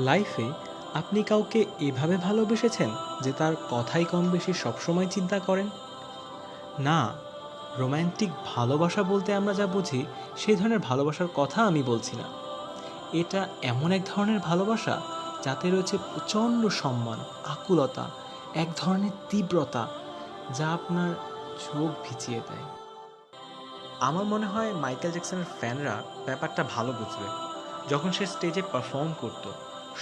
লাইফে আপনি কাউকে এভাবে ভালোবেসেছেন যে তার কথাই কম বেশি সবসময় চিন্তা করেন? না, রোম্যান্টিক ভালোবাসা বলতে আমরা যা বুঝি সেই ধরনের ভালোবাসার কথা আমি বলছি না। এটা এমন এক ধরনের ভালোবাসা যাতে রয়েছে প্রচণ্ড সম্মান, আকুলতা, এক ধরনের তীব্রতা যা আপনার চোখ ভিজিয়ে দেয়। আমার মনে হয় মাইকেল জ্যাকসনের ফ্যানরা ব্যাপারটা ভালো বুঝবে। যখন সে স্টেজে পারফর্ম করত,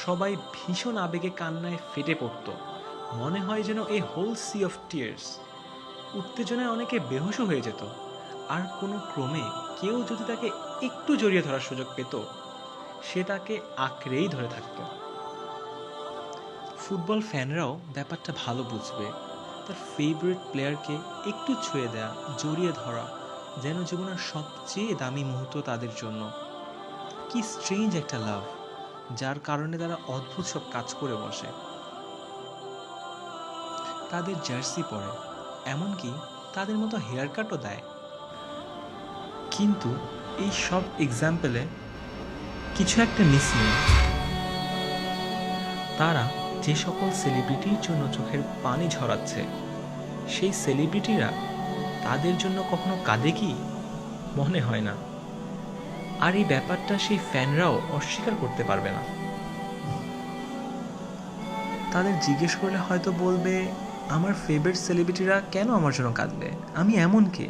সবাই ভীষণ আবেগে কান্নায় ফেটে পড়ত। মনে হয় যেন এই হোল সি অফ টিয়ার্স। উত্তেজনায় অনেকে বেহুশও হয়ে যেত। আর কোনো ক্রমে কেউ যদি তাকে একটু জড়িয়ে ধরার সুযোগ পেত, সে তাকে আঁকড়েই ধরে থাকত। ফুটবল ফ্যানরাও ব্যাপারটা ভালো বুঝবে। তার ফেভারিট প্লেয়ারকে একটু ছুঁয়ে দেয়া, জড়িয়ে ধরা যেন জীবনের সবচেয়ে দামি মুহূর্ত তাদের জন্য। কি স্ট্রেঞ্জ একটা লাভ, যার কারণে তারা অদ্ভুত সব কাজ করে বসে। তাদের জার্সি পরে, এমনকি তাদের মতো হেয়ার কাটও দেয়। কিন্তু এই সব এক্সাম্পলে কিছু একটা মিসিং। তারা যে সকল সেলিব্রিটির জন্য চোখের পানি ঝরাচ্ছে, সেই সেলিব্রিটিরা তাদের জন্য কখনো কাঁদে কি? মনে হয় না। আর এই ব্যাপারটা সেই ফ্যানরাও অস্বীকার করতে পারবে না। তাদের জিজ্ঞেস করলে হয়তো বলবে, আমার ফেভারিট সেলিব্রিটিরা কেন আমার জন্য কাঁদবে? আমি এমন কে?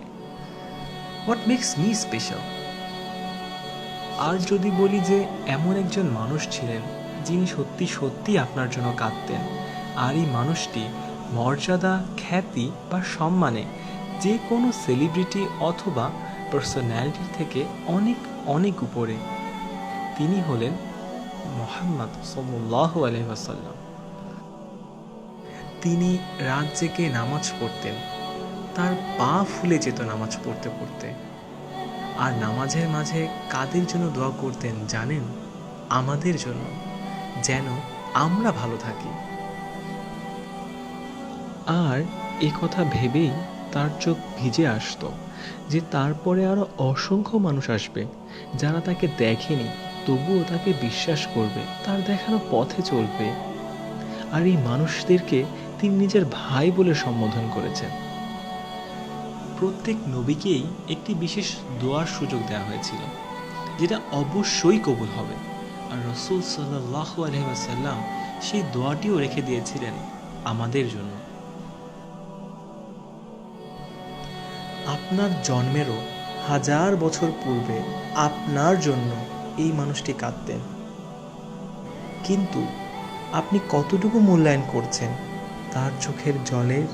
What makes me special? আর যদি বলি যে এমন একজন মানুষ ছিলেন যিনি সত্যি সত্যি আপনার জন্য কাঁদতেন, আর এই মানুষটি মর্যাদা, খ্যাতি বা সম্মানে যে কোনো সেলিব্রিটি অথবা পার্সোনালিটির থেকে অনেক অনেক উপরে, তিনি হলেন মুহাম্মদ সাল্লাল্লাহু আলাইহি ওয়াসাল্লাম। তিনি রাত জেগে নামাজ পড়তেন, তার পা ফুলে যেত নামাজ পড়তে পড়তে। আর নামাজের মাঝে কাদের জন্য দোয়া করতেন জানেন? আমাদের জন্য, যেন আমরা ভালো থাকি। আর এ কথা ভেবেই তার চোখ ভিজে আসতো যে তারপরে আরো অসংখ্য মানুষ আসবে যারা তাকে দেখেনি, তবুও তাকে বিশ্বাস করবে, তার দেখানো পথে চলবে। আর এই মানুষদেরকে তিনি নিজের ভাই বলে সম্বোধন করেছেন। প্রত্যেক নবীকেই একটি বিশেষ দোয়ার সুযোগ দেওয়া হয়েছিল, যেটা অবশ্যই কবুল হবে। আর রাসূল সাল্লাল্লাহু আলাইহি ওয়াসাল্লাম সেই দোয়াটিও রেখে দিয়েছিলেন আমাদের জন্য। আপনার জন্মেরও 1000 বছর পূর্বে আপনার জন্য এই মানুষটি কাঁদতেন। কিন্তু আপনি কতটুকু মূল্যায়ন করছেন তার চোখের জলের?